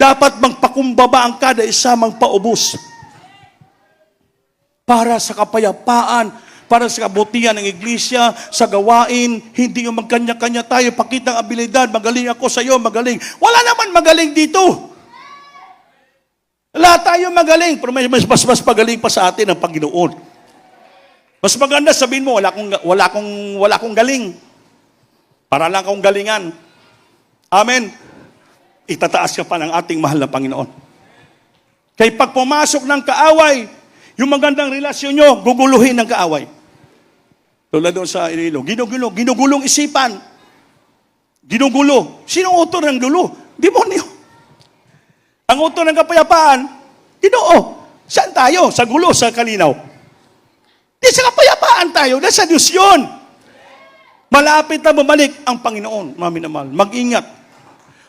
Dapat magpakumbaba ang kada isa magpaubos. Para sa kapayapaan, para sa kabutihan ng iglesia, sa gawain, hindi yung magkanya-kanya tayo, pakitang abilidad, magaling ako sa iyo, magaling. Wala naman magaling dito. Lahat tayo magaling, pero mas magaling pa sa atin ang Panginoon. Mas maganda sabihin mo, wala akong galing. Para lang akong galingan. Amen. Itataas ka pa ng ating mahal na Panginoon. Kaya pag pumasok ng kaaway, yung magandang relasyon nyo, guguluhin ng kaaway. Tulad doon sa Iloilo, ginugulong isipan. Ginugulo. Sino ang author ng gulo? Demonyo. Ang author ng kapayapaan, Ginoo. Saan tayo? Sa gulo, sa kalinaw. Di sa kapayapaan tayo, dahil sa Diyos yun. Malapit na bumalik ang Panginoon, mga minamahal. Mag-ingat.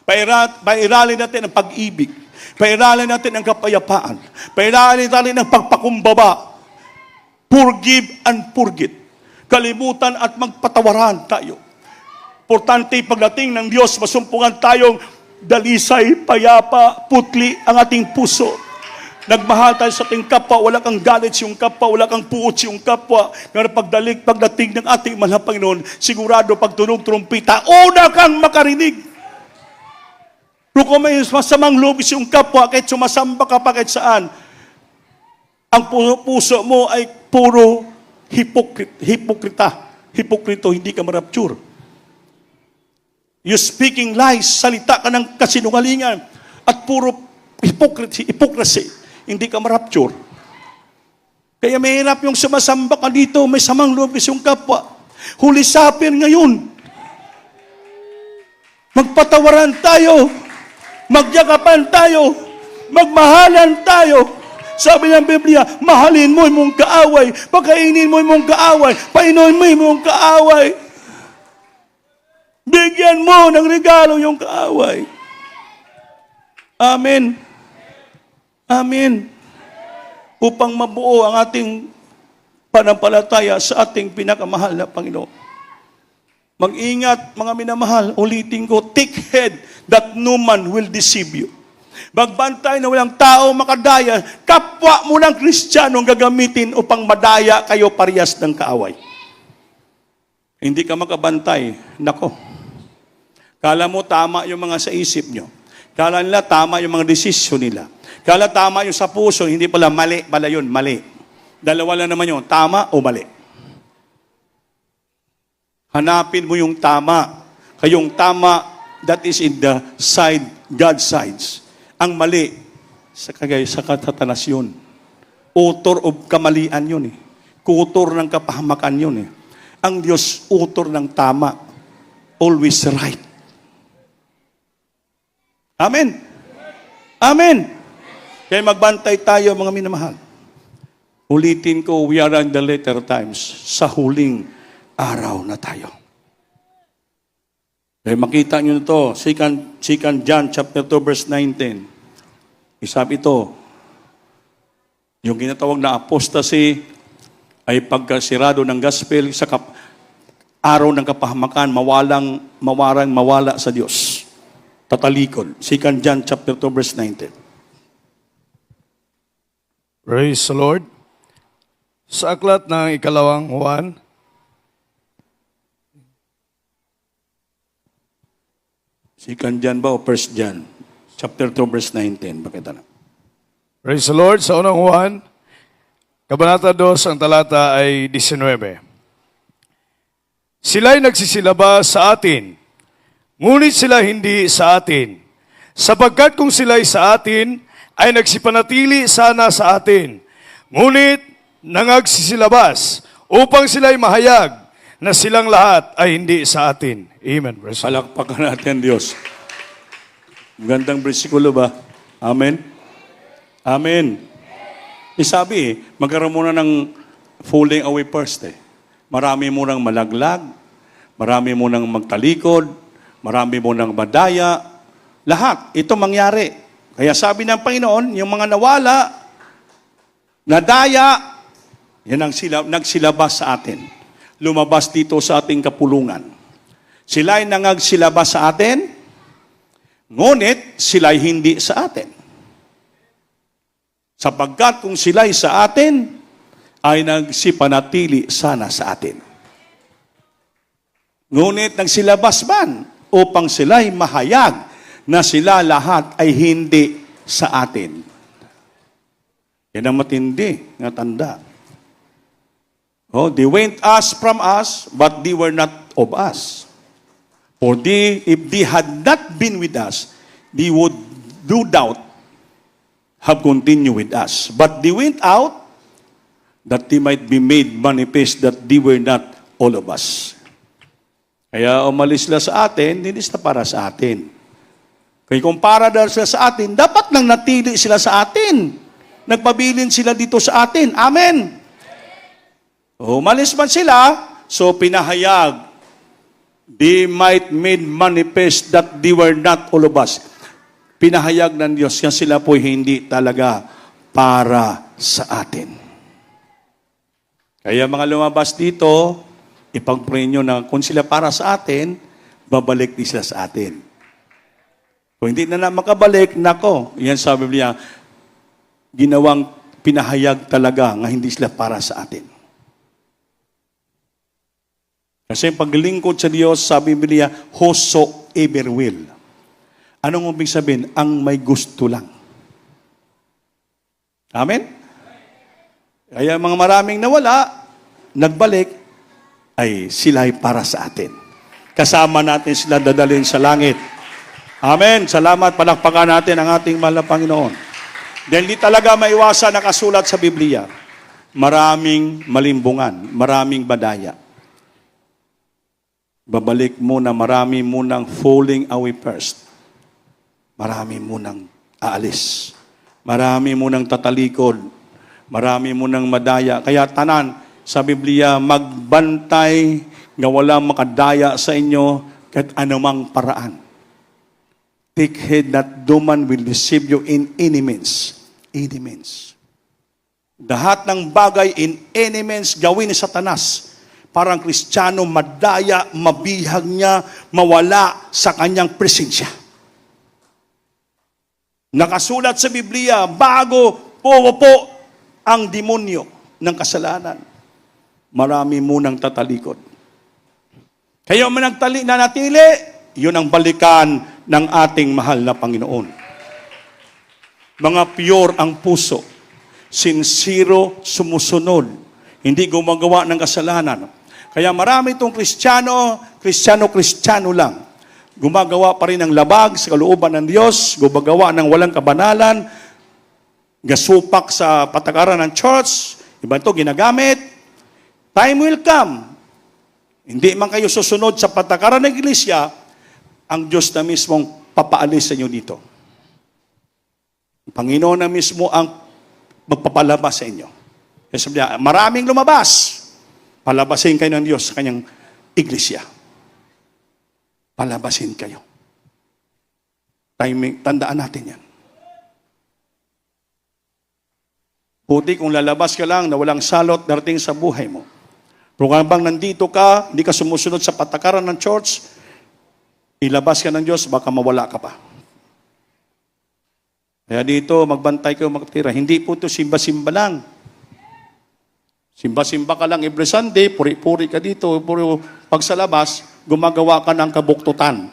Pairalin natin ang pag-ibig. Pairalin natin ang kapayapaan. Pairalin natin ang pagpakumbaba. Forgive and forget. Kalimutan at magpatawaran tayo. Importante pagdating ng Diyos, masumpungan tayong dalisay, payapa, putli ang ating puso. Nagmahal tayo sa ating kapwa, wala kang galit sa iyong kapwa, wala kang puot sa iyong kapwa. Ngayon pagdating ng ating mahal na Panginoon, sigurado pag tunog trumpita, una kang makarinig. Pero kung may masamang loob sa iyong kapwa, kahit sumasamba ka pa kahit saan, ang puso mo ay puro hipokrito, hindi ka marapture. You speaking lies, salita ka ng kasinungalingan, at puro hypocrisy. Hindi ka marapture. Kaya mahirap yung sumasamba ka dito, may samang loob sa iyong kapwa. Hulisapin ngayon. Magpatawaran tayo. Magyakapan tayo. Magmahalan tayo. Sabi ng Biblia, mahalin mo yung mong kaaway. Pagkainin mo yung mong kaaway. Painuin mo yung mong kaaway. Bigyan mo ng regalo yung kaaway. Amen. Amen. Upang mabuo ang ating panampalataya sa ating pinakamahal na Panginoon. Mag-ingat, mga minamahal, ulitin ko, take heed that no man will deceive you. Magbantay na walang tao makadaya, kapwa mo ng Kristiyano ang gagamitin upang madaya kayo parehas ng kaaway. Hindi ka makabantay, nako. Kala mo tama yung mga sa isip nyo. Kala nila tama yung mga desisyon nila. Kala tama yung sa puso, hindi pala mali, pala yun, mali. Dalawa lang naman yun, tama o mali. Hanapin mo yung tama. Kayong tama, that is in the side, God's sides. Ang mali, sa katatanas yun. Author of kamalian yun eh. Kutor ng kapahamakan yun eh. Ang Diyos, author ng tama. Always right. Amen. Amen. Kaya magbantay tayo, mga minamahal. Ulitin ko, we are in the later times. Sa huling araw na tayo. Kaya makita nyo na ito, 2 John chapter 2 verse 19. Isabi ito, yung ginatawag na apostasy ay pagkasirado ng gospel sa araw ng kapahamakan, mawala sa Diyos. Tatalikod. 2 John chapter 2 verse 19. Praise the Lord. Sa aklat ng ikalawang Juan, Second John ba o First John? Chapter 2 verse 19. Bakit na? praise the Lord. Sa unang Juan, Kabanata 2, ang talata ay 19. Sila'y nagsisilabas sa atin, ngunit sila hindi sa atin. Sapagkat kung sila'y sa atin, ay nagsipanatili sana sa atin. Ngunit nangagsisilabas upang sila'y mahayag na silang lahat ay hindi sa atin. Amen. Palakpakan natin Diyos. Magandang bersikulo ba? Amen? Amen. Sabi magkaroon muna ng falling away first eh. Marami mo nang malaglag, marami mo nang magtalikod, marami mo nang madaya. Lahat, ito mangyari. Kaya sabi ng Panginoon, yung mga nawala, nadaya, yan ang nagsilabas sa atin. Lumabas dito sa ating kapulungan. Sila'y nangagsilabas sa atin, Ngunit sila'y hindi sa atin. Sapagkat kung sila'y sa atin, ay nagsipanatili sana sa atin. Ngunit nagsilabas man upang sila'y mahayag na sila lahat ay hindi sa atin. Yan ang matindi nga tanda. Oh, they went us from us, but they were not of us. For if they had not been with us, they would no doubt have continued with us. But they went out that they might be made manifest that they were not all of us. Kaya umalis sila sa atin, hindi sila para sa atin. Kaya kung para daw sila sa atin, dapat nang natili sila sa atin. Nagpabilin sila dito sa atin. Amen. Umalis man sila, so pinahayag, they might made manifest that they were not all of us. Pinahayag ng Diyos, yan sila po hindi talaga para sa atin. Kaya mga lumabas dito, ipag-pray nyo na kung sila para sa atin, babalik din sila sa atin. Kung hindi na makabalik, nako, yan sa Biblia, ginawang pinahayag talaga nga hindi sila para sa atin. Kasi paglingkod sa Diyos, sa Biblia, whosoever will. Anong ibig sabihin? Ang may gusto lang. Amen? Kaya mga maraming nawala, nagbalik, ay sila ay para sa atin. Kasama natin sila dadalhin sa langit. Amen. Salamat, palakpakan natin ang ating mahal na Panginoon. Dahil di talaga maiwasan nakasulat sa Biblia. Maraming malimbungan, maraming badaya. Babalik muna, marami munang falling away first. Marami munang aalis. Marami munang tatalikod. Marami munang madaya. Kaya tanan, sa Biblia, magbantay nga wala makadaya sa inyo kahit anumang paraan. Take heed that no man will deceive you in any means. Any means. Lahat ng bagay in any means gawin ni Satanas. Parang Kristiyano, madaya, mabihag niya, mawala sa kanyang presensya. Nakasulat sa Biblia, bago po ang demonyo ng kasalanan, marami munang tatalikod. Kaya nanatili, yun ang balikan ng ating mahal na Panginoon. Mga pure ang puso, sincero sumusunod, hindi gumagawa ng kasalanan. Kaya marami itong Kristiyano lang. Gumagawa pa rin ng labag sa kalooban ng Diyos, gumagawa ng walang kabanalan, gasupak sa patakaran ng church, iba ito ginagamit. Time will come. Hindi man kayo susunod sa patakaran ng iglesia, ang Diyos na mismong papaalis sa inyo dito. Ang Panginoon na mismo ang magpapalabas sa inyo. Kaya sabi niya, maraming lumabas. Palabasin kayo ng Diyos sa kanyang iglesia. Palabasin kayo. Timing, tandaan natin yan. Puti kung lalabas ka lang na walang salot darating sa buhay mo. Pero kung bang nandito ka, hindi ka sumusunod sa patakaran ng church, ilabas ka ng Diyos, baka mawala ka pa. Kaya dito, magbantay kayo magtira. Hindi po ito simba-simba lang. Simba-simba ka lang every Sunday, puri-puri ka dito, pag sa labas, gumagawa ka ng kabuktutan.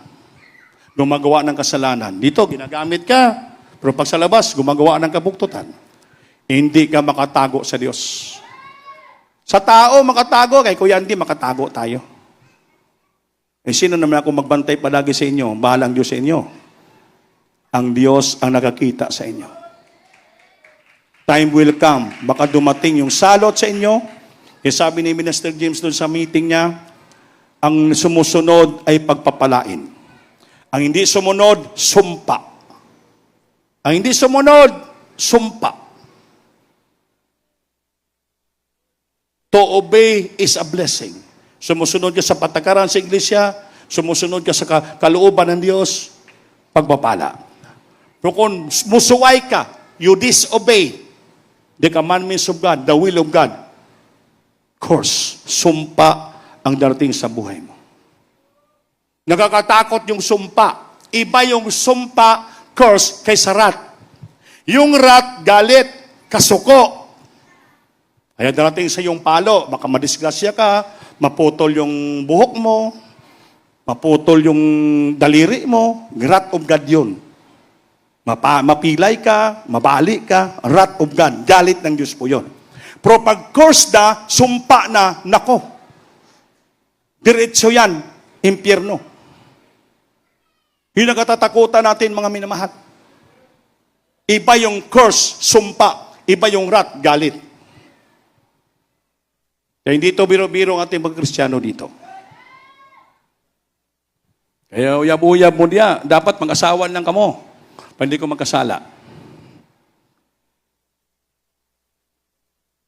Gumagawa ng kasalanan. Dito, ginagamit ka, pero pag sa labas, gumagawa ng kabuktutan. Hindi ka makatago sa Diyos. Sa tao, makatago. Kay Kuya Andy, makatago tayo. Eh, sino naman ako magbantay palagi sa inyo? Bahalang Diyos sa inyo. Ang Diyos ang nakakita sa inyo. Time will come. Baka dumating yung salot sa inyo. Eh, sabi ni Minister James doon sa meeting niya, ang sumusunod ay pagpapalain. Ang hindi sumunod, sumpa. Ang hindi sumunod, sumpa. To obey is a blessing. Sumusunod ka sa patakaran sa iglesia, sumusunod ka sa kalooban ng Diyos, pagpapala. Pero kung musuway ka, you disobey the commandments of God, the will of God, of course, sumpa ang darating sa buhay mo. Nakakatakot yung sumpa. Iba yung sumpa, curse, kaysa rat. Yung rat, galit, kasuko. Kaya darating sa iyong palo, baka madisgrasya ka, maputol yung buhok mo, maputol yung daliri mo, wrath of God yun. Mapilay ka, mabali ka, wrath of God, galit ng Diyos po yun. Pero pag curse na, sumpa na, nako, diretso yan, impyerno. Yun ang katatakutan natin, mga minamahal. Iba yung curse, sumpa, iba yung wrath, galit. Kaya hindi ito biro-biro ang ating mga Kristiyano dito. Kaya uyab-uyab mo niya, dapat mag-asawan lang kamo. Hindi ko magkasala.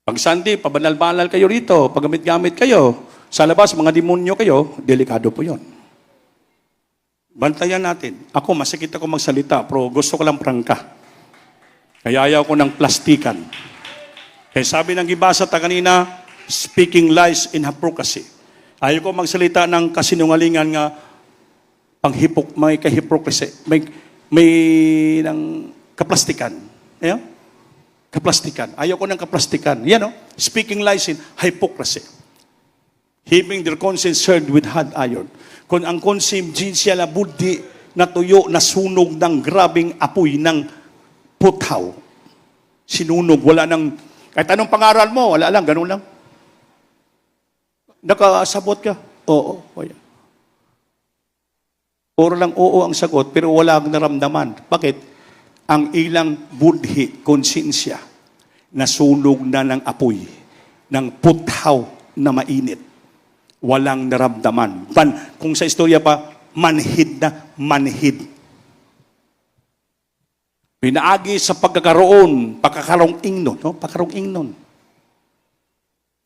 Pag Sunday, pabanal-banal kayo rito, paggamit-gamit kayo, sa labas, mga demonyo kayo, delikado po yon. Bantayan natin. Ako, masakit ako magsalita, pero gusto ko lang prangka. Kaya ayaw ko ng plastikan. Kaya sabi ng gibasa ta kanina, speaking lies in hypocrisy. Ayaw ko magsalita ng kasinungalingan nga may kahipocrisy, may ng kaplastikan. Ayan? Kaplastikan. Ayaw ko ng kaplastikan. Yan, no? Speaking lies in hypocrisy. Heaping their conscience served with hot iron. Kung ang konsensya na budi, natuyo, nasunog ng grabing apoy ng puthaw. Sinunog, wala nang, kahit anong pangaral mo, wala lang, ganun lang. Nakasabot ka? Oo. Yan. Puro lang oo ang sagot, pero wala ang naramdaman. Bakit? Ang ilang budhi, konsensya, nasunog na ng apoy, ng puthaw na mainit. Walang naramdaman. Kung sa istorya pa, manhid na manhid. Pinaagi sa pagkakaroong ingnon, no? Pagkakaroong ingnon.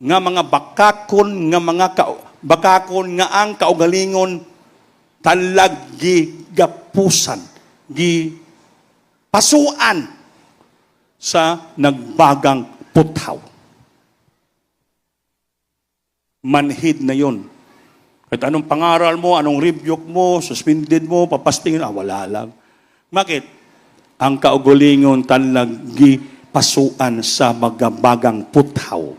Nga mga bakakon nga ang kaugalingon talag gapusan, pasuan sa nagbagang puthaw. Manhid na yon. Kahit anong pangaral mo, anong rebuke mo, suspended mo, papastingin, wala lang. Bakit? Ang kaugalingon talag pasuan sa magabagang puthaw.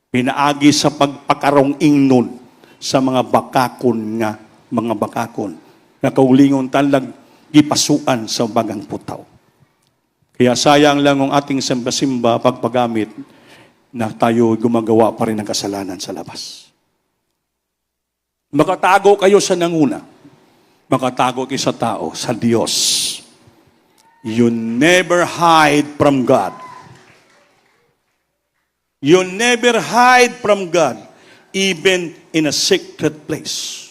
Pinaagi sa pagpakarong ingnon sa mga bakakon na kaulingon talag gipasuan sa bagang putaw. Kaya sayang lang ang ating simba-simba pagpagamit na tayo gumagawa pa rin ng kasalanan sa labas. Makatago kayo sa nanguna. Makatago kayo sa tao, sa Diyos. You never hide from God. You never hide from God, even in a secret place.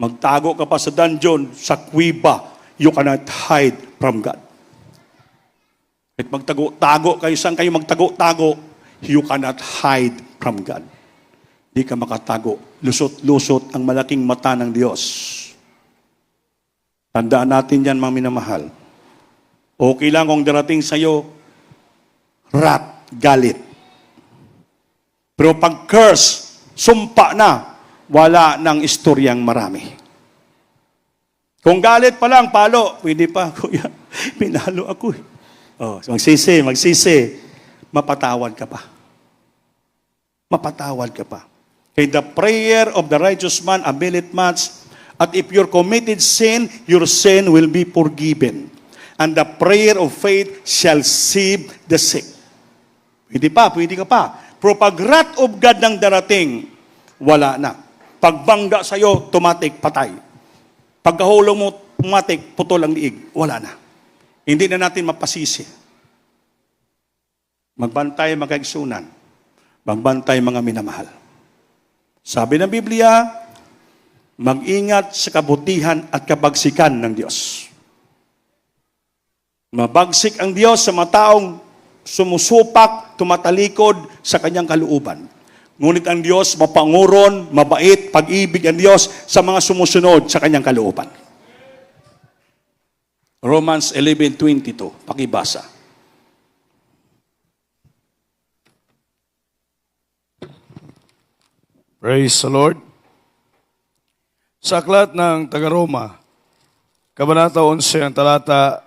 Magtago ka pa sa dungeon, sa kuweba, you cannot hide from God. At magtago-tago kayo, saan kayo magtago-tago, you cannot hide from God. Di ka makatago. Lusot-lusot ang malaking mata ng Diyos. Tandaan natin yan, mga minamahal. Okay lang kung darating sa'yo, wrath, galit. Pero pag curse, sumpa na, wala ng istoryang marami. Kung galit pa lang, palo, pwede pa, kuya, pinalo ako. Magsisi, mapatawad ka pa. Mapatawad ka pa. Kaya the prayer of the righteous man availeth much, at if you're committed sin, your sin will be forgiven. And the prayer of faith shall save the sick. Pwede ka pa. Pero pag wrath of God nang darating, wala na. Pagbangga sa'yo, tumatik, patay. Pagkahulong mo, tumatik, putol ang liig, wala na. Hindi na natin mapasisi. Magbantay, magkaigsunan. Magbantay, mga minamahal. Sabi ng Biblia, mag-ingat sa kabutihan at kabagsikan ng Diyos. Mabagsik ang Diyos sa mga taong sumusupak, tumatalikod sa kanyang kalooban. Ngunit ang Diyos, mapanguron, mabait, pag-ibig ang Diyos sa mga sumusunod sa kanyang kalooban. Romans 11:22, pakibasa. Praise the Lord. Sa aklat ng taga-Roma, Kabanata 11, ang talata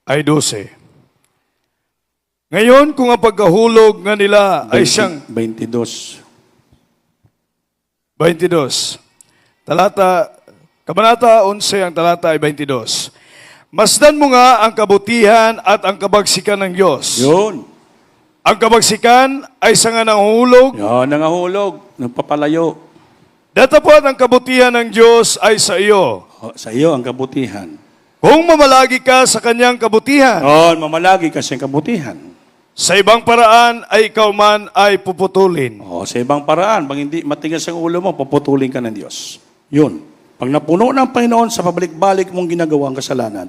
ay 12. Ngayon, kung ang pagkahulog nga nila ay siyang 22. 22. Kabanata 11, ang talata ay 22. Masdan mo nga ang kabutihan at ang kabagsikan ng Diyos. Yun. Ang kabagsikan ay sanga ng hulog. Yan, nangahulog, nagpapalayo. Datapot ang kabutihan ng Diyos ay sa iyo. O, sa iyo ang kabutihan. Kung mamalagi ka sa kanyang kabutihan, O, mamalagi kasi ang kabutihan. sa ibang paraan ay ikaw man ay puputulin. O, sa ibang paraan, pag hindi matigas ang ulo mo, puputulin ka ng Diyos. Yun. Pag napuno ng Panginoon sa pabalik-balik mong ginagawang kasalanan,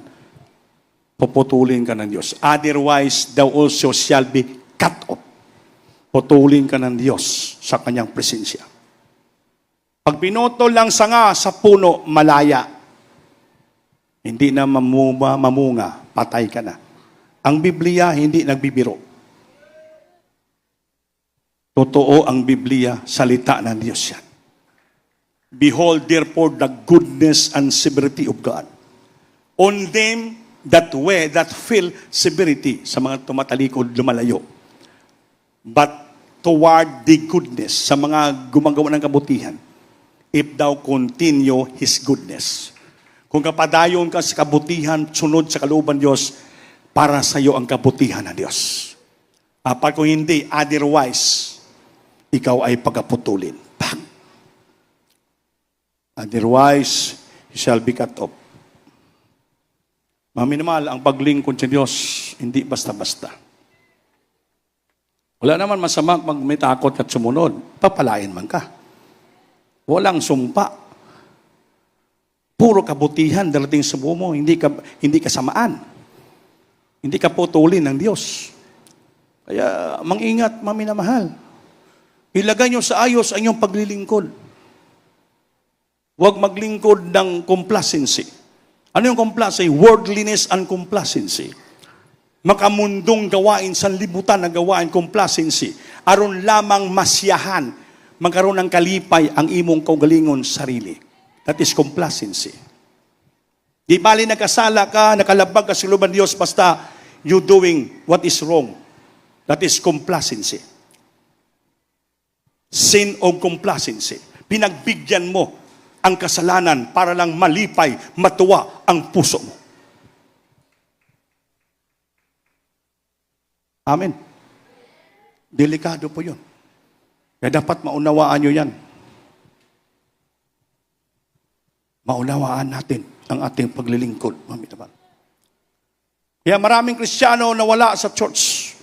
puputulin ka ng Diyos. Otherwise, thou also shall be cut off. Putulin ka ng Diyos sa kanyang presensya. Pag pinutol lang sanga sa puno, malaya. Hindi na mamunga, patay ka na. Ang Biblia hindi nagbibiro. Totoo ang Biblia, salita ng Diyos yan. Behold therefore the goodness and severity of God. On them that feel severity, sa mga tumatalikod, lumalayo. But toward the goodness, sa mga gumagawa ng kabutihan, if thou continue His goodness. Kung kapadayon ka sa kabutihan, sunod sa kalooban Diyos, para sa iyo ang kabutihan ng Diyos. Pag kung hindi, otherwise, ikaw ay pagkaputulin. Bang! Otherwise, you shall be cut off. Maminamahal, ang paglingkod sa Diyos, hindi basta-basta. Wala naman masama pag may takot at sumunod. Papalain man ka. Walang sumpa. Puro kabutihan darating sa buo mo. Hindi kasamaan. Hindi ka putulin ng Diyos. Kaya mangingat, maminamahal. Ilagay nyo sa ayos ang inyong paglilingkod. Huwag maglingkod ng complacency. Ano yung complacency? Worldliness and complacency. Makamundong gawain, sanlibutan na gawain, complacency. Aron lamang masyahan, magkaroon ng kalipay ang imong kaugalingon sarili. That is complacency. Di bali nagkasala ka, nakalabag ka sa luban Diyos, basta you doing what is wrong. That is complacency. Sin o complacency. Pinagbigyan mo ang kasalanan para lang malipay, matuwa ang puso mo. Amen. Delikado po yun. Kaya dapat maunawaan nyo yan. Maunawaan natin ang ating paglilingkod. Kaya maraming Kristiyano na wala sa church.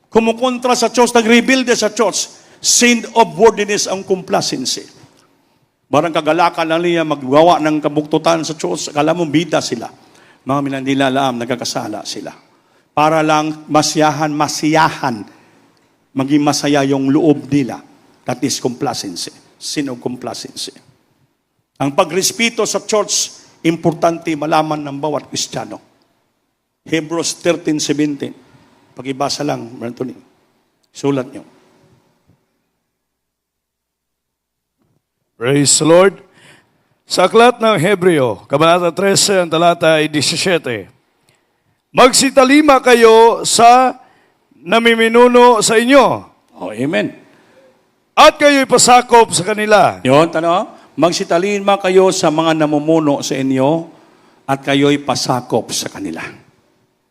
Kumukontra sa church, nag-rebuild sa church. Sin of worldliness ang complacency. Barang kagalakan lang niya maggawa ng kabuktutan sa church, akala mo bida sila. Mga minandilalam, nagkakasala sila. Para lang masiyahan, maging masaya yung loob nila. That is complacency. Sin of complacency. Ang pagrespeto sa church, importante malaman ng bawat Kristiyano. Hebrews 13:17. Pag-ibasa lang, Anthony. Sulat nyo. Praise the Lord. Sa aklat ng Hebreo, Kabanata 13, ang talata ay 17. Magsitalima kayo sa namiminuno sa inyo. Oh, amen. At kayo'y pasakop sa kanila. Yun, magsitalima kayo sa mga namumuno sa inyo at kayo'y pasakop sa kanila.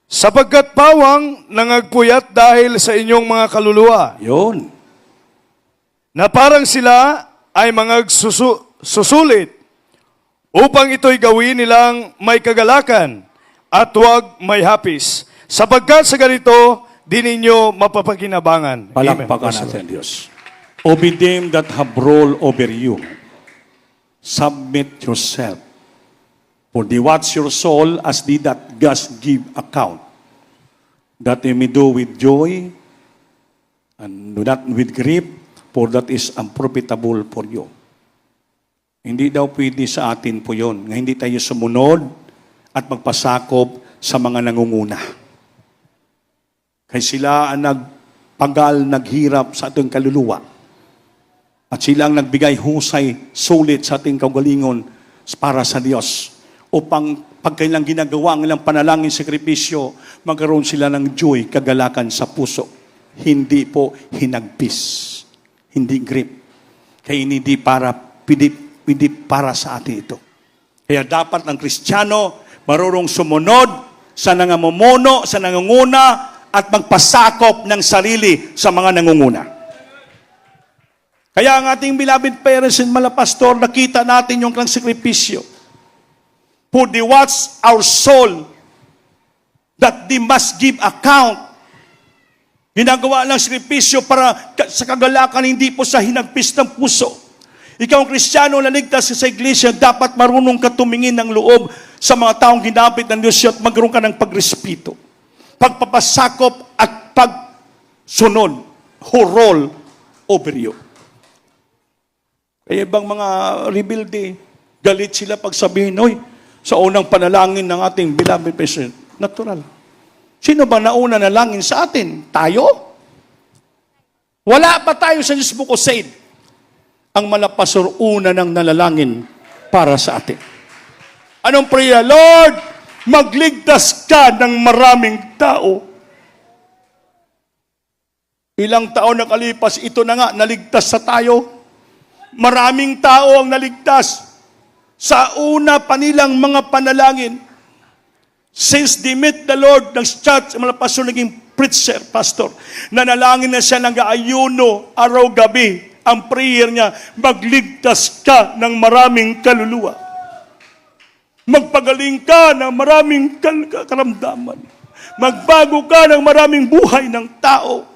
Sapagkat pawang nangagpuyat dahil sa inyong mga kaluluwa, Yun. na parang sila ay mga susulit upang ito'y gawin nilang may kagalakan at huwag may hapis. Sapagkat sa ganito, di ninyo mapapakinabangan. Palakpakan natin, Diyos. Obey them that have rule over you. Submit yourself. For they watch your soul as they that just give account. That they may do with joy and do not with grief, for that is unprofitable for you. Hindi daw pwede sa atin po yun. Nga hindi tayo sumunod at magpasakop sa mga nangunguna. Kaya sila ang nagpagal, naghirap sa ating kaluluwa. At silang nagbigay husay, sulit sa ating kagalingon para sa Diyos. Upang pag kailang ginagawa ang ilang panalangin, sakripisyo, magkaroon sila ng joy, kagalakan sa puso. Hindi po hinagpis. Hindi grip. Kaya hindi para sa atin ito. Kaya dapat ang Kristiyano marunong sumunod sa nangamumuno, sa nangunguna, at magpasakop ng sarili sa mga nangunguna. Kaya ang ating beloved parents and malapastor, nakita natin yung klang sakripisyo. For they watch our soul, that they must give account. Ginagawa lang sakripisyo para sa kagalakan, hindi po sa hinagpis ng puso. Ikaw ang Kristiyano na ligtas sa iglesia, dapat marunong ka tumingin ng loob sa mga taong ginapit ng Diyos at magkaroon ka ng pagrespeto, pagpapasakop at pagsunod, who roll over you. Kaya bang mga rebelde, galit sila pag sabihin, oy, sa unang panalangin ng ating beloved President, natural. Sino ba nauna nalangin sa atin? Tayo? Wala pa tayo sa Diyos Book of Said. Ang malapasor una ng nalalangin para sa atin. Anong prayer? Lord, magligtas ka ng maraming tao. Ilang taon nakalipas, ito na nga, naligtas sa tayo. Maraming tao ang naligtas sa una pa nilang mga panalangin. Since they met the Lord, nag-start, mga pastor, naging preacher, pastor. Nanalangin na siya ng ayuno, araw-gabi. Ang prayer niya, magligtas ka ng maraming kaluluwa. Magpagaling ka ng maraming karamdaman. Magbago ka ng maraming buhay ng tao.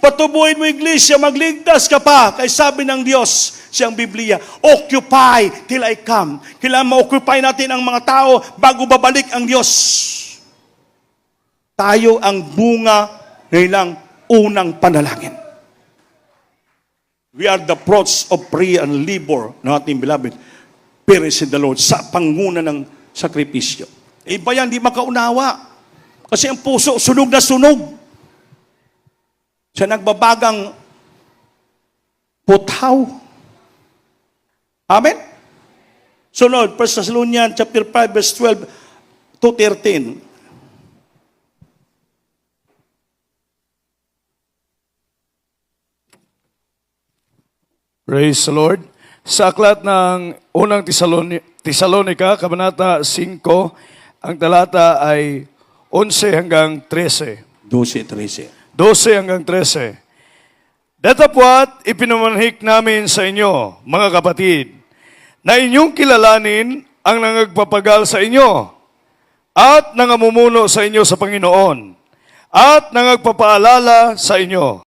Patubuhin mo, iglesia, magligtas ka pa. Kaya sabi ng Diyos, siyang Biblia, occupy till I come. Kailangan ma-occupy natin ang mga tao bago babalik ang Diyos. Tayo ang bunga ng ilang unang panalangin. We are the fruits of prayer and labor ng ating beloved parents in the Lord sa panguna ng sakripisyo. Iba yan, di makaunawa. Kasi ang puso, sunog na sunog. Sa nagbabagang puthaw. Amen? Sunod, 1 Thessalonians chapter 5, verse 12 to 13. Praise the Lord. Sa aklat ng unang Tesalonica, Kabanata 5, ang talata ay 11 hanggang 13. 12-13. 12 hanggang 13. Datapwat, ipinamanhik namin sa inyo, mga kapatid, na inyong kilalanin ang nangagpapagal sa inyo at nangamumuno sa inyo sa Panginoon at nangagpapaalala sa inyo